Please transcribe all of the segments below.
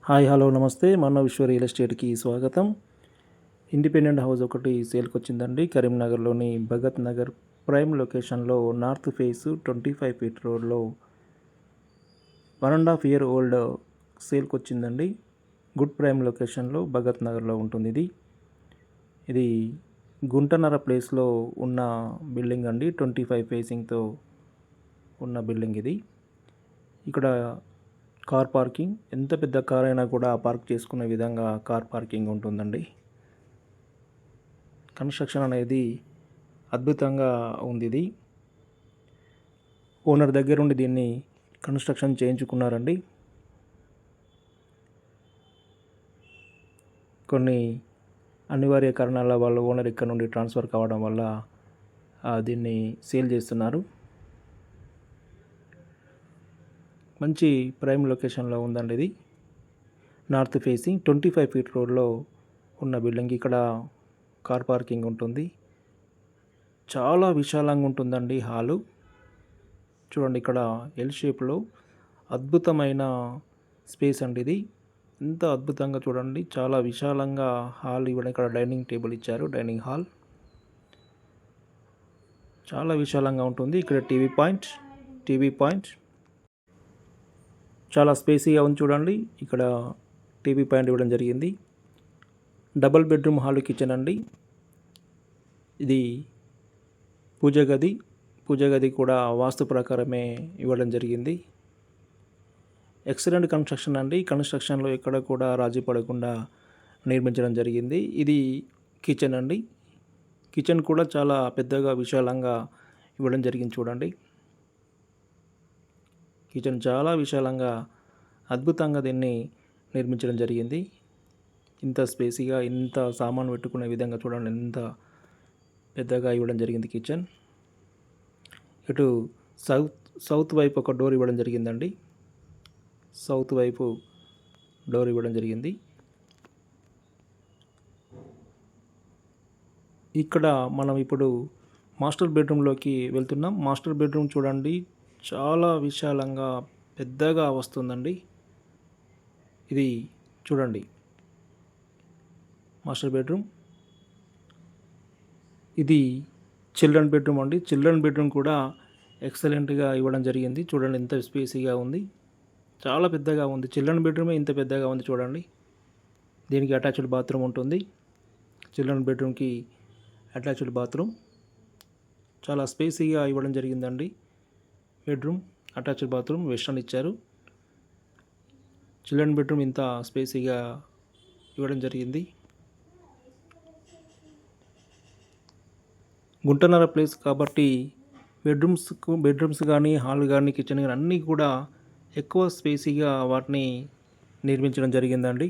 Hi hello నమస్తే మన విశ్వ రియల్ ఎస్టేట్కి స్వాగతం. ఇండిపెండెంట్ హౌస్ ఒకటి సేల్కి వచ్చిందండి. కరీంనగర్లోని భగత్ నగర్ ప్రైమ్ లొకేషన్లో నార్త్ ఫేస్ 25 ఫీట్ రోడ్లో 1.5 ఇయర్ ఓల్డ్ సేల్కి వచ్చిందండి. గుడ్ ప్రైమ్ లొకేషన్లో భగత్ నగర్లో ఉంటుంది. ఇది గుంటనర ప్లేస్లో ఉన్న బిల్డింగ్ అండి. 25 ఫేసింగ్తో ఉన్న బిల్డింగ్ ఇది. ఇక్కడ కార్ పార్కింగ్, ఎంత పెద్ద కార్ అయినా కూడా పార్క్ చేసుకునే విధంగా కార్ పార్కింగ్ ఉంటుందండి. కన్స్ట్రక్షన్ అనేది అద్భుతంగా ఉంది. ఇది ఓనర్ దగ్గరుండి దీన్ని కన్స్ట్రక్షన్ చేయించుకున్నారండి. కొన్ని అనివార్య కారణాల వల్ల ఓనర్ ఇక్కడ నుండి ట్రాన్స్ఫర్ కావడం వల్ల దీన్ని సేల్ చేస్తున్నారు. మంచి ప్రైమ్ లొకేషన్లో ఉందండి. ఇది నార్త్ ఫేసింగ్ 25 ఫీట్ రోడ్లో ఉన్న బిల్డింగ్. ఇక్కడ కార్ పార్కింగ్ ఉంటుంది. చాలా విశాలంగా ఉంటుందండి హాలు. చూడండి, ఇక్కడ ఎల్ షేప్లో అద్భుతమైన స్పేస్ అండి. ఇది ఎంత అద్భుతంగా చూడండి, చాలా విశాలంగా హాల్ ఇవ్వడం. ఇక్కడ డైనింగ్ టేబుల్ ఇచ్చారు, డైనింగ్ హాల్ చాలా విశాలంగా ఉంటుంది. ఇక్కడ టీవీ పాయింట్ చాలా స్పేసీగా ఉంది. చూడండి, ఇక్కడ టీవీ పాయింట్ ఇవ్వడం జరిగింది. డబుల్ బెడ్రూమ్ హాల్ కిచెన్ అండి. ఇది పూజ గది కూడా వాస్తు ప్రకారమే ఇవ్వడం జరిగింది. ఎక్సలెంట్ కన్స్ట్రక్షన్ అండి. కన్స్ట్రక్షన్లో ఎక్కడ కూడా రాజీ పడకుండా నిర్మించడం జరిగింది. ఇది కిచెన్ అండి. కిచెన్ కూడా చాలా పెద్దగా విశాలంగా ఇవ్వడం జరిగింది. చూడండి, కిచెన్ చాలా విశాలంగా అద్భుతంగా దీన్ని నిర్మించడం జరిగింది. ఇంత స్పేసీగా, ఇంత సామాను పెట్టుకునే విధంగా చూడండి, ఎంత పెద్దగా ఇవ్వడం జరిగింది కిచెన్. ఇటు సౌత్ వైపు ఒక డోర్ ఇవ్వడం జరిగిందండి. సౌత్ వైపు డోర్ ఇవ్వడం జరిగింది. ఇక్కడ మనం ఇప్పుడు మాస్టర్ బెడ్రూమ్లోకి వెళ్తున్నాం. మాస్టర్ బెడ్రూమ్ చూడండి, చాలా విశాలంగా పెద్దగా వస్తుందండి. ఇది చూడండి మాస్టర్ బెడ్రూమ్. ఇది చిల్డ్రన్ బెడ్రూమ్ అండి. చిల్డ్రన్ బెడ్రూమ్ కూడా ఎక్సలెంట్గా ఇవ్వడం జరిగింది. చూడండి, ఎంత స్పేసీగా ఉంది, చాలా పెద్దగా ఉంది. చిల్డ్రన్ బెడ్రూమే ఇంత పెద్దగా ఉంది. చూడండి, దీనికి అటాచ్డ్ బాత్రూమ్ ఉంటుంది. చిల్డ్రన్ బెడ్రూమ్కి అటాచ్డ్ బాత్రూమ్ చాలా స్పేసీగా ఇవ్వడం జరిగిందండి. బెడ్రూమ్ అటాచ్డ్ బాత్రూమ్ వెస్టర్న్ ఇచ్చారు. చిల్డ్రన్ బెడ్రూమ్ ఇంత స్పేసీగా ఇవ్వడం జరిగింది. గుంటనర ప్లేస్ కాబట్టి బెడ్రూమ్స్ కానీ, హాల్ కానీ, కిచెన్ కానీ అన్నీ కూడా ఎక్కువ స్పేసీగా వాటిని నిర్మించడం జరిగిందండి.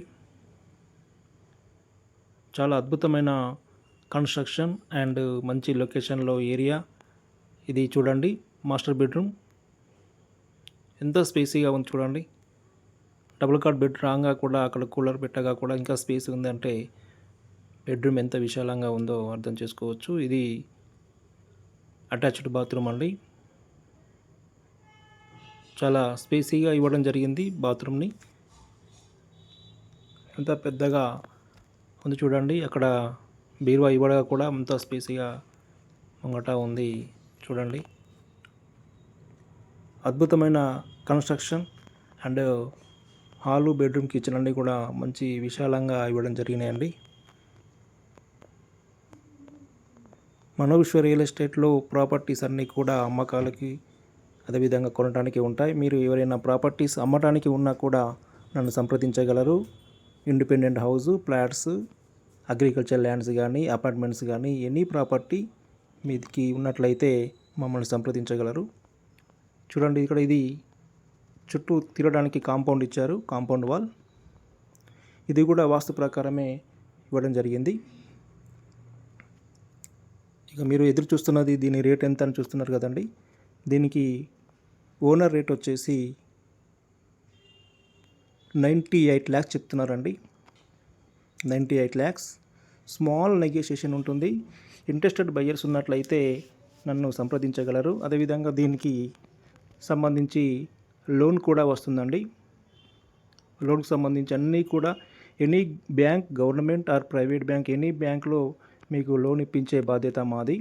చాలా అద్భుతమైన కన్స్ట్రక్షన్ అండ్ మంచి లొకేషన్లో ఏరియా. ఇది చూడండి, మాస్టర్ బెడ్రూమ్ ఎంత స్పేసీగా ఉంది. చూడండి, డబుల్ కాట్ బెడ్ రాగా కూడా అక్కడ కూలర్ పెట్టగా కూడా ఇంకా స్పేస్ ఉందంటే బెడ్రూమ్ ఎంత విశాలంగా ఉందో అర్థం చేసుకోవచ్చు. ఇది అటాచ్డ్ బాత్రూమ్ అండి. చాలా స్పేసీగా ఇవ్వడం జరిగింది బాత్రూమ్ని. ఎంత పెద్దగా ఉంది చూడండి. అక్కడ బీరువా ఇవ్వగా కూడా అంత స్పేసీగా ముంగట ఉంది. చూడండి, అద్భుతమైన construction and hall, bedroom, kitchen అన్నీ కూడా మంచి విశాలంగా ఇవ్వడం జరిగినాయండి. మన విశ్వ రియల్ ఎస్టేట్లో ప్రాపర్టీస్ అన్నీ కూడా అమ్మకాలకి, అదేవిధంగా కొనడానికి ఉంటాయి. మీరు ఎవరైనా ప్రాపర్టీస్ అమ్మటానికి ఉన్నా కూడా నన్ను సంప్రదించగలరు. Independent house, flats, agriculture lands కానీ, అపార్ట్మెంట్స్ కానీ, ఎనీ ప్రాపర్టీ మీదికి ఉన్నట్లయితే మమ్మల్ని సంప్రదించగలరు. చూడండి, ఇక్కడ ఇది చుట్టూ తిరగడానికి కాంపౌండ్ ఇచ్చారు, కాంపౌండ్ వాల్. ఇది కూడా వాస్తు ప్రకారమే ఇవ్వడం జరిగింది. ఇక మీరు ఎదురు చూస్తున్నది దీని రేట్ ఎంత అని చూస్తున్నారు కదండి. దీనికి ఓనర్ రేట్ వచ్చేసి 98 lakhs చెప్తున్నారండి. 98 lakhs. స్మాల్ నెగోషియేషన్ ఉంటుంది. ఇంట్రెస్టెడ్ బయ్యర్స్ ఉన్నట్లయితే నన్ను సంప్రదించగలరు. అదేవిధంగా దీనికి సంబంధించి లోన్ కూడా వస్తుందండి. లోన్కి సంబంధించి అన్నీ కూడా any bank, government or private bank, any బ్యాంక్లో మీకు లోన్ ఇప్పించే బాధ్యత మాది.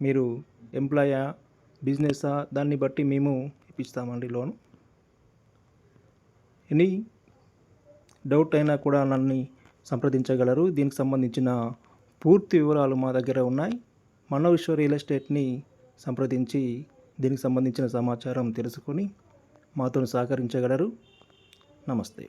మీరు ఎంప్లాయా, బిజినెసా, దాన్ని బట్టి మేము ఇప్పిస్తామండి లోన్. ఎనీ డౌట్ అయినా కూడా నన్ను సంప్రదించగలరు. దీనికి సంబంధించిన పూర్తి వివరాలు మా దగ్గర ఉన్నాయి. మనోవిశ్వ రియల్ ఎస్టేట్ని సంప్రదించి దీనికి సంబంధించిన సమాచారం తెలుసుకొని మాతో సహకరించగలరు. నమస్తే.